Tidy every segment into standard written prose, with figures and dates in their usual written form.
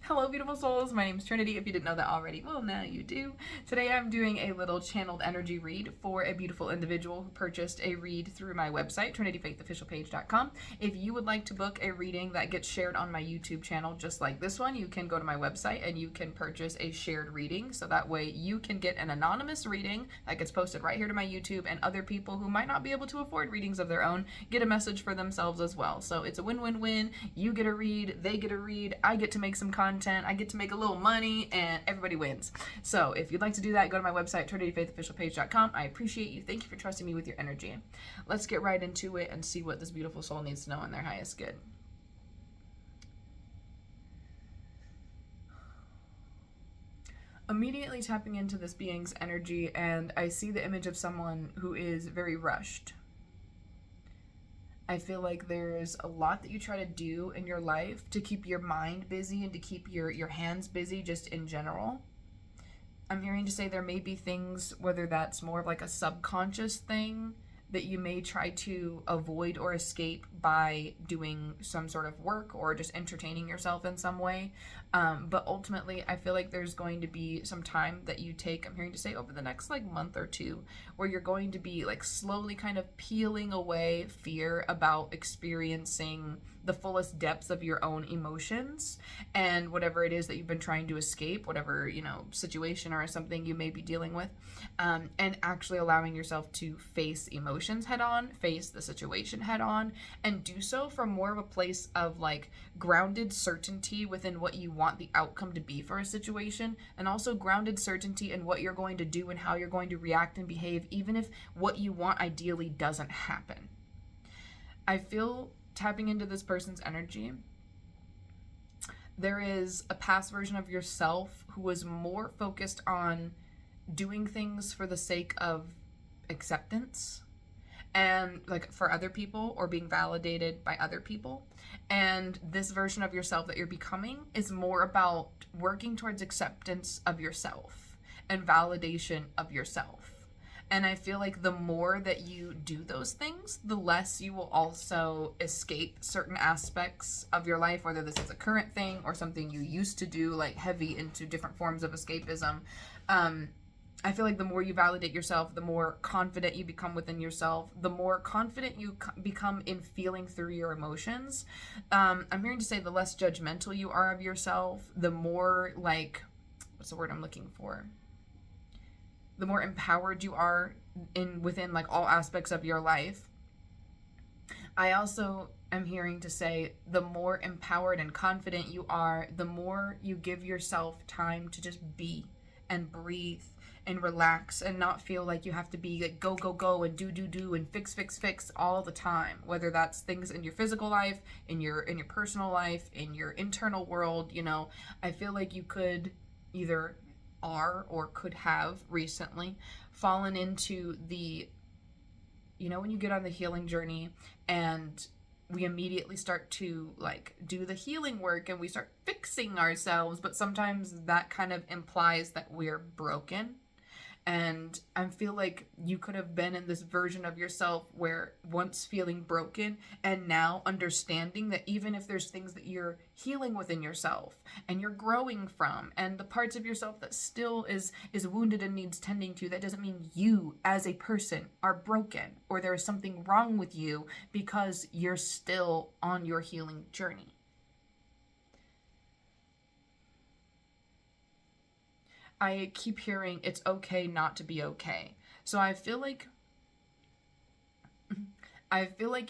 Hello, beautiful souls. My name is Trinity. If you didn't know that already, well, now you do. Today I'm doing a little channeled energy read for a beautiful individual who purchased a read through my website, trinitylivingbyfaith.com. If you would like to book a reading that gets shared on my YouTube channel, just like this one, you can go to my website and you can purchase a shared reading. So that way you can get an anonymous reading that gets posted right here to my YouTube, and other people who might not be able to afford readings of their own get a message for themselves as well. So it's a win-win-win. You get a read, they get a read, I get to make some content, I get to make a little money, and everybody wins. So if you'd like to do that, go to my website, trinitylivingbyfaith.com. I appreciate you. Thank you for trusting me with your energy. Let's get right into it and see what this beautiful soul needs to know in their highest good. Immediately tapping into this being's energy, and I see the image of someone who is very rushed. I feel like there's a lot that you try to do in your life to keep your mind busy and to keep your hands busy just in general. I'm hearing to say there may be things, whether that's more of like a subconscious thing that you may try to avoid or escape by doing some sort of work or just entertaining yourself in some way. But ultimately, I feel like there's going to be some time that you take, I'm hearing to say over the next like month or two, where you're going to be like slowly kind of peeling away fear about experiencing the fullest depths of your own emotions and whatever it is that you've been trying to escape, whatever, situation or something you may be dealing with, and actually allowing yourself to face emotions head on, face the situation head on, and do so from more of a place of like grounded certainty within what you want the outcome to be for a situation, and also grounded certainty in what you're going to do and how you're going to react and behave, even if what you want ideally doesn't happen. I feel, tapping into this person's energy, there is a past version of yourself who was more focused on doing things for the sake of acceptance and like for other people or being validated by other people. And this version of yourself that you're becoming is more about working towards acceptance of yourself and validation of yourself. And I feel like the more that you do those things, the less you will also escape certain aspects of your life, whether this is a current thing or something you used to do, like heavy into different forms of escapism. I feel like the more you validate yourself, the more confident you become within yourself, the more confident you become in feeling through your emotions. I'm hearing to say the less judgmental you are of yourself, the more like, what's the word I'm looking for? The more empowered you are within like all aspects of your life. I also am hearing to say the more empowered and confident you are, the more you give yourself time to just be and breathe and relax and not feel like you have to be like go and do and fix all the time, whether that's things in your physical life, in your personal life, in your internal world. I feel like you could either are or could have recently fallen into the, when you get on the healing journey and we immediately start to like do the healing work and we start fixing ourselves, but sometimes that kind of implies that we're broken. And I feel like you could have been in this version of yourself where once feeling broken and now understanding that even if there's things that you're healing within yourself and you're growing from, and the parts of yourself that still is wounded and needs tending to, that doesn't mean you as a person are broken or there is something wrong with you, because you're still on your healing journey. I keep hearing it's okay not to be okay. So I feel like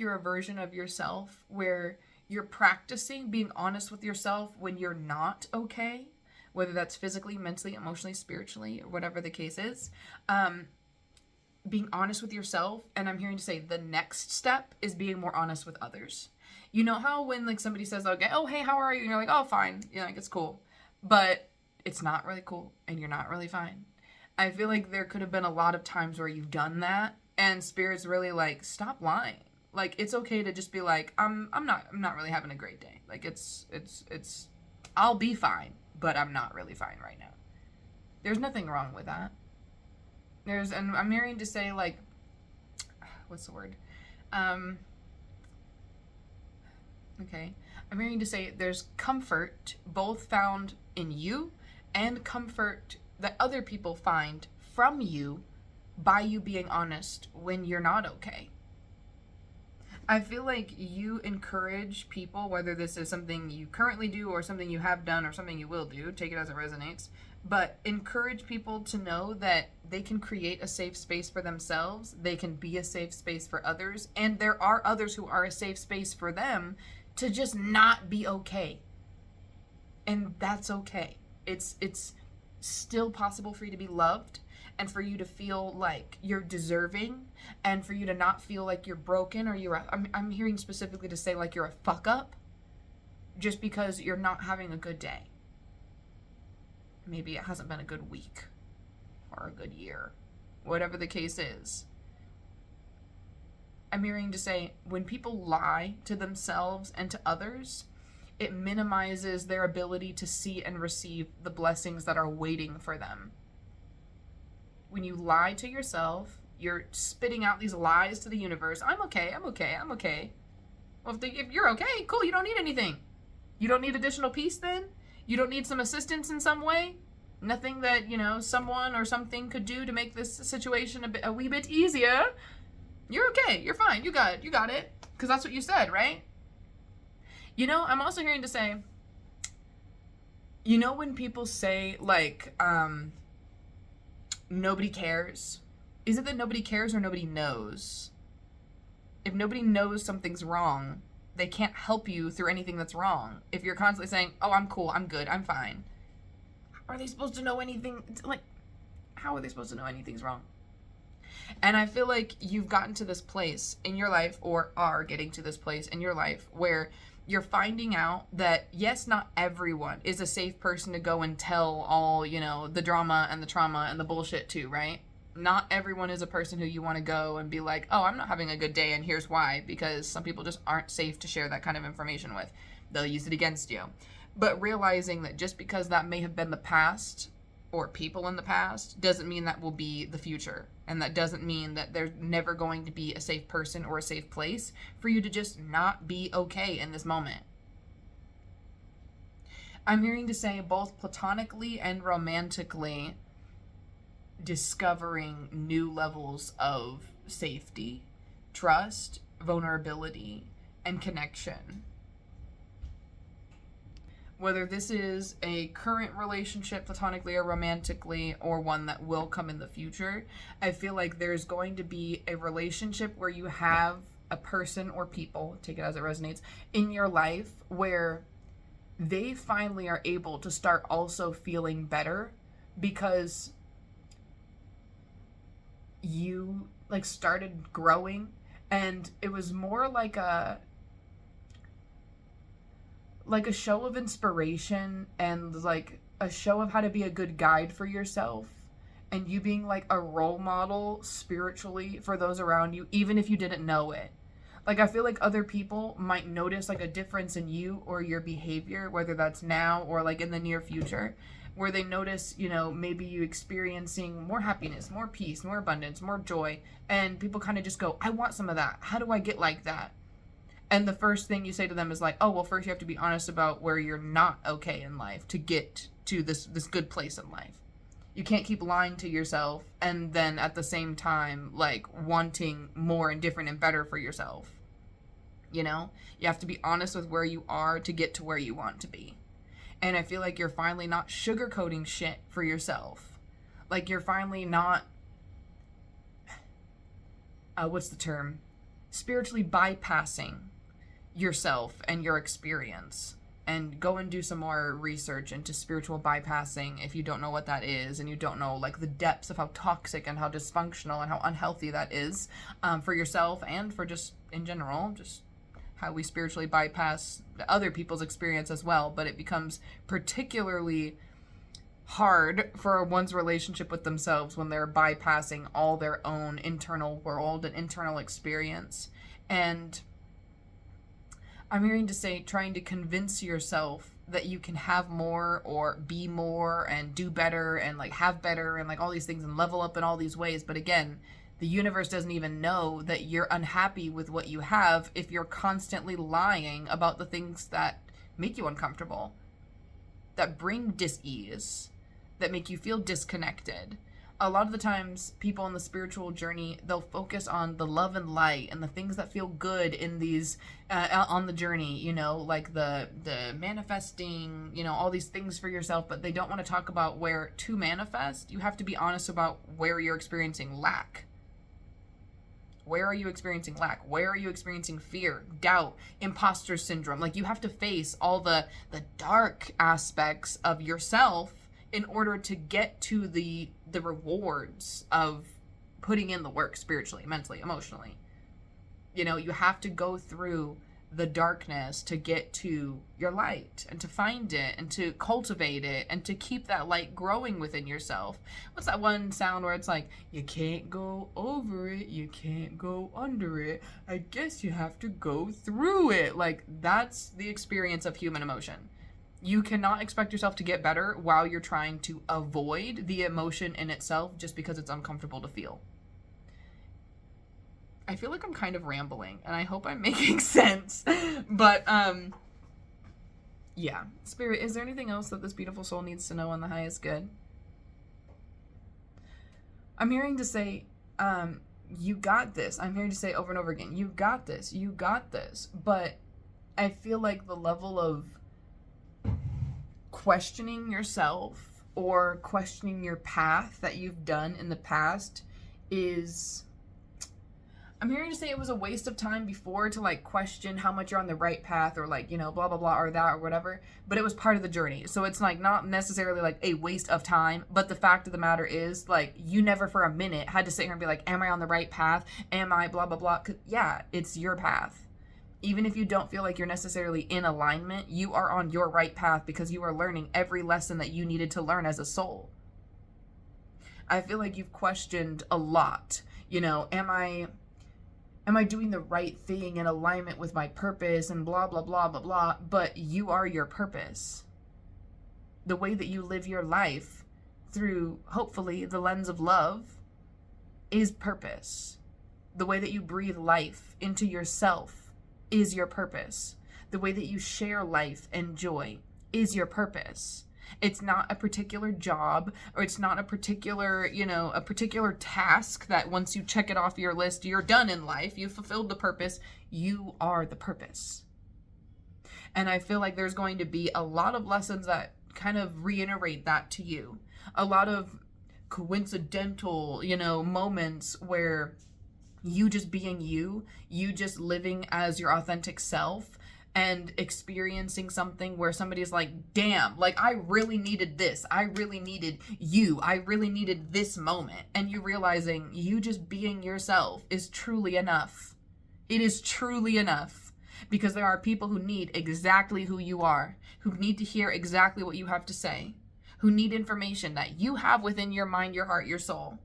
you're a version of yourself where you're practicing being honest with yourself when you're not okay, whether that's physically, mentally, emotionally, spiritually, or whatever the case is. Being honest with yourself, and I'm hearing to say the next step is being more honest with others. You know how when like somebody says, okay, oh hey, how are you? And you're like, oh fine, like it's cool. But it's not really cool and you're not really fine. I feel like there could have been a lot of times where you've done that and Spirit's really like, stop lying. Like it's okay to just be like, I'm not really having a great day. Like it's I'll be fine, but I'm not really fine right now. There's nothing wrong with that. And I'm hearing to say like, what's the word? Okay. I'm hearing to say there's comfort both found in you and comfort that other people find from you by you being honest when you're not okay. I feel like you encourage people, whether this is something you currently do or something you have done or something you will do, take it as it resonates, but encourage people to know that they can create a safe space for themselves, they can be a safe space for others, and there are others who are a safe space for them to just not be okay. And that's okay. It's still possible for you to be loved and for you to feel like you're deserving and for you to not feel like you're broken or I'm hearing specifically to say like you're a fuck up just because you're not having a good day. Maybe it hasn't been a good week or a good year, whatever the case is. I'm hearing to say when people lie to themselves and to others, it minimizes their ability to see and receive the blessings that are waiting for them. When you lie to yourself, you're spitting out these lies to the universe. I'm okay, I'm okay, I'm okay. Well, if you're okay, cool, you don't need anything. You don't need additional peace then? You don't need some assistance in some way? Nothing that, someone or something could do to make this situation a wee bit easier? You're okay, you're fine, you got it. Because that's what you said, right? I'm also hearing to say, when people say, like, nobody cares? Is it that nobody cares or nobody knows? If nobody knows something's wrong, they can't help you through anything that's wrong. If you're constantly saying, oh, I'm cool, I'm good, I'm fine. Are they supposed to know anything? Like, how are they supposed to know anything's wrong? And I feel like you've gotten to this place in your life, or are getting to this place in your life, where you're finding out that, yes, not everyone is a safe person to go and tell all, the drama and the trauma and the bullshit to, right? Not everyone is a person who you want to go and be like, oh, I'm not having a good day and here's why, because some people just aren't safe to share that kind of information with. They'll use it against you. But realizing that just because that may have been the past or people in the past doesn't mean that will be the future. And that doesn't mean that there's never going to be a safe person or a safe place for you to just not be okay in this moment. I'm hearing to say both platonically and romantically discovering new levels of safety, trust, vulnerability, and connection. Whether this is a current relationship, platonically or romantically, or one that will come in the future, I feel like there's going to be a relationship where you have a person or people, take it as it resonates, in your life where they finally are able to start also feeling better because you started growing, and it was more like a show of inspiration and like a show of how to be a good guide for yourself, and you being like a role model spiritually for those around you, even if you didn't know it. Like, I feel like other people might notice like a difference in you or your behavior, whether that's now or like in the near future, where they notice, maybe you experiencing more happiness, more peace, more abundance, more joy, and people kind of just go, I want some of that. How do I get like that? And the first thing you say to them is like, oh, well, first you have to be honest about where you're not okay in life to get to this good place in life. You can't keep lying to yourself and then at the same time, like, wanting more and different and better for yourself. You have to be honest with where you are to get to where you want to be. And I feel like you're finally not sugarcoating shit for yourself. Like, you're finally not, what's the term? Spiritually bypassing yourself and your experience. And go and do some more research into spiritual bypassing if you don't know what that is, and you don't know like the depths of how toxic and how dysfunctional and how unhealthy that is for yourself and for just in general, just how we spiritually bypass other people's experience as well. But it becomes particularly hard for one's relationship with themselves when they're bypassing all their own internal world and internal experience. And I'm hearing to say trying to convince yourself that you can have more or be more and do better and like have better and like all these things and level up in all these ways. But again, The universe doesn't even know that you're unhappy with what you have if you're constantly lying about the things that make you uncomfortable, that bring dis-ease, that make you feel disconnected. A lot of the times, people on the spiritual journey, they'll focus on the love and light and the things that feel good in these, on the journey, you know, like the manifesting, you know, all these things for yourself, but they don't want to talk about where to manifest. You have to be honest about where you're experiencing lack. Where are you experiencing lack? Where are you experiencing fear, doubt, imposter syndrome? Like, you have to face all the dark aspects of yourself in order to get to the rewards of putting in the work spiritually, mentally, emotionally. You know, you have to go through the darkness to get to your light and to find it and to cultivate it and to keep that light growing within yourself. What's that one sound where it's like, you can't go over it, you can't go under it, I guess you have to go through it. Like, that's the experience of human emotion. You cannot expect yourself to get better while you're trying to avoid the emotion in itself just because it's uncomfortable to feel. I feel like I'm kind of rambling, and I hope I'm making sense. But, yeah. Spirit, is there anything else that this beautiful soul needs to know on the highest good? I'm hearing to say, you got this. I'm hearing to say over and over again, you got this, you got this. But I feel like the level of questioning yourself or questioning your path that you've done in the past is, I'm hearing to say it was a waste of time before to like question how much you're on the right path or like, you know, blah, blah, blah, or that or whatever, but it was part of the journey. So it's like not necessarily like a waste of time, but the fact of the matter is like you never for a minute had to sit here and be like, am I on the right path? Am I blah, blah, blah? 'Cause yeah, it's your path. Even if you don't feel like you're necessarily in alignment, you are on your right path because you are learning every lesson that you needed to learn as a soul. I feel like you've questioned a lot. You know, am I doing the right thing in alignment with my purpose and blah, blah, blah, blah, blah. But you are your purpose. The way that you live your life through, hopefully, the lens of love is purpose. The way that you breathe life into yourself is your purpose. The way that you share life and joy is your purpose. It's not a particular job, or it's not a particular, you know, a particular task that once you check it off your list, you're done in life. You've fulfilled the purpose. You are the purpose. And I feel like there's going to be a lot of lessons that kind of reiterate that to you. A lot of coincidental, you know, moments where you just being you just living as your authentic self and experiencing something where somebody's like, damn, like I really needed this. I really needed you. I really needed this moment. And you realizing you just being yourself is truly enough. It is truly enough because there are people who need exactly who you are, who need to hear exactly what you have to say, who need information that you have within your mind, your heart, your soul.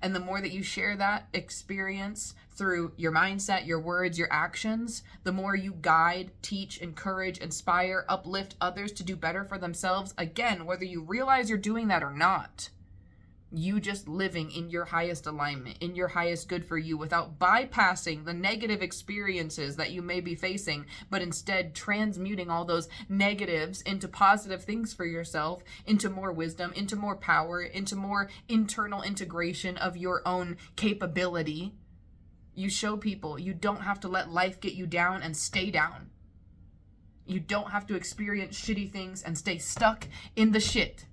And the more that you share that experience through your mindset, your words, your actions, the more you guide, teach, encourage, inspire, uplift others to do better for themselves. Again, whether you realize you're doing that or not, you just living in your highest alignment, in your highest good for you without bypassing the negative experiences that you may be facing, but instead transmuting all those negatives into positive things for yourself, into more wisdom, into more power, into more internal integration of your own capability. You show people you don't have to let life get you down and stay down. You don't have to experience shitty things and stay stuck in the shit.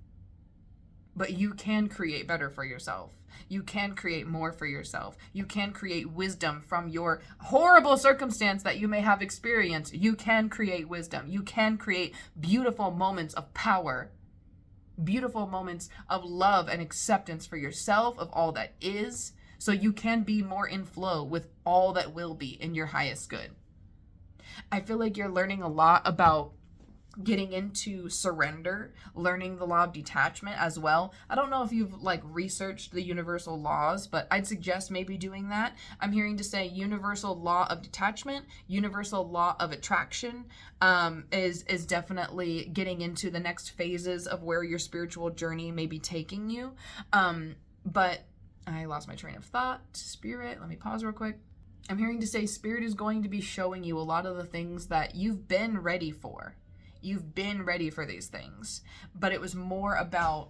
But you can create better for yourself. You can create more for yourself. You can create wisdom from your horrible circumstance that you may have experienced. You can create wisdom. You can create beautiful moments of power, beautiful moments of love and acceptance for yourself, of all that is, so you can be more in flow with all that will be in your highest good. I feel like you're learning a lot about getting into surrender, learning the law of detachment as well. I don't know if you've like researched the universal laws, but I'd suggest maybe doing that. I'm hearing to say universal law of detachment, universal law of attraction is definitely getting into the next phases of where your spiritual journey may be taking you. But I lost my train of thought. Spirit, let me pause real quick. I'm hearing to say Spirit is going to be showing you a lot of the things that you've been ready for. You've been ready for these things, but it was more about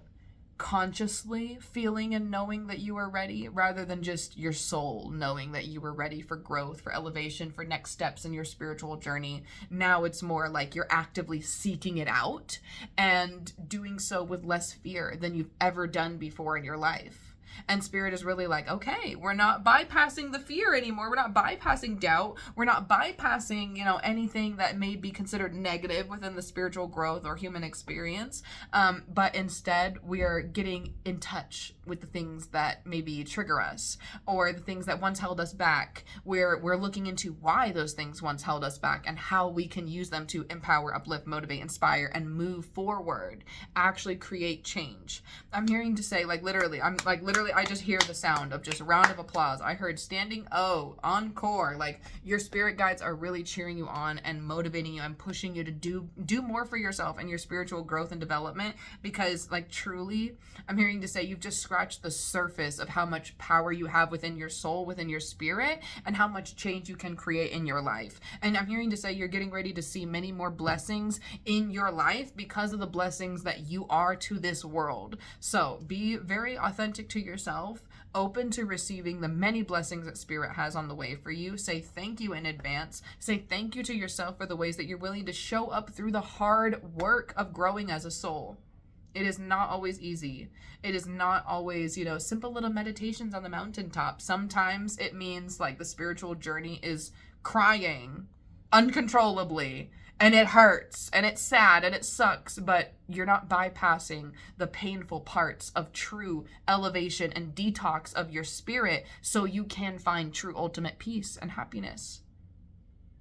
consciously feeling and knowing that you were ready rather than just your soul knowing that you were ready for growth, for elevation, for next steps in your spiritual journey. Now it's more like you're actively seeking it out and doing so with less fear than you've ever done before in your life. And Spirit is really like, okay, we're not bypassing the fear anymore. We're not bypassing doubt. We're not bypassing, anything that may be considered negative within the spiritual growth or human experience. But instead, we are getting in touch with the things that maybe trigger us or the things that once held us back. We're looking into why those things once held us back and how we can use them to empower, uplift, motivate, inspire, and move forward, actually create change. I'm hearing to say, literally, I just hear the sound of just a round of applause. I heard standing O, encore. Your spirit guides are really cheering you on and motivating you and pushing you to do more for yourself and your spiritual growth and development, because truly, I'm hearing to say you've just scratched the surface of how much power you have within your soul, within your spirit, and how much change you can create in your life. And I'm hearing to say you're getting ready to see many more blessings in your life because of the blessings that you are to this world. So be very authentic to yourself, open to receiving the many blessings that Spirit has on the way for you. Say thank you in advance. Say thank you to yourself for the ways that you're willing to show up through the hard work of growing as a soul. It is not always easy. It is not always, simple little meditations on the mountaintop. Sometimes it means the spiritual journey is crying uncontrollably, and it hurts, and it's sad, and it sucks, but you're not bypassing the painful parts of true elevation and detox of your spirit so you can find true ultimate peace and happiness.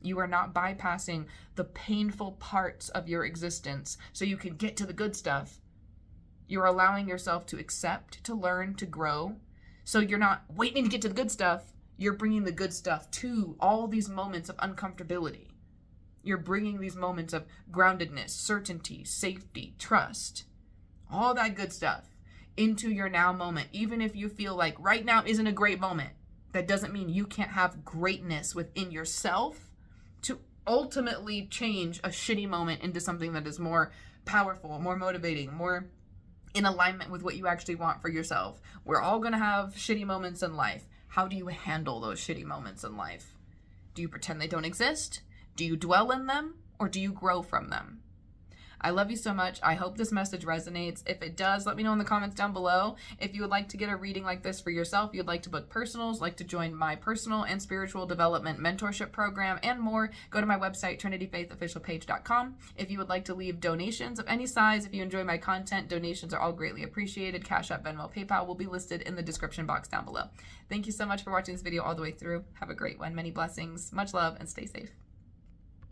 You are not bypassing the painful parts of your existence so you can get to the good stuff. You're allowing yourself to accept, to learn, to grow. So you're not waiting to get to the good stuff. You're bringing the good stuff to all these moments of uncomfortability. You're bringing these moments of groundedness, certainty, safety, trust, all that good stuff into your now moment. Even if you feel like right now isn't a great moment, that doesn't mean you can't have greatness within yourself to ultimately change a shitty moment into something that is more powerful, more motivating, more in alignment with what you actually want for yourself. We're all going to have shitty moments in life. How do you handle those shitty moments in life? Do you pretend they don't exist? Do you dwell in them, or do you grow from them? I love you so much. I hope this message resonates. If it does, let me know in the comments down below. If you would like to get a reading like this for yourself, you'd like to book personals, like to join my personal and spiritual development mentorship program, and more, go to my website, trinitylivingbyfaith.com. If you would like to leave donations of any size, if you enjoy my content, donations are all greatly appreciated. Cashapp, Venmo, PayPal will be listed in the description box down below. Thank you so much for watching this video all the way through. Have a great one. Many blessings, much love, and stay safe.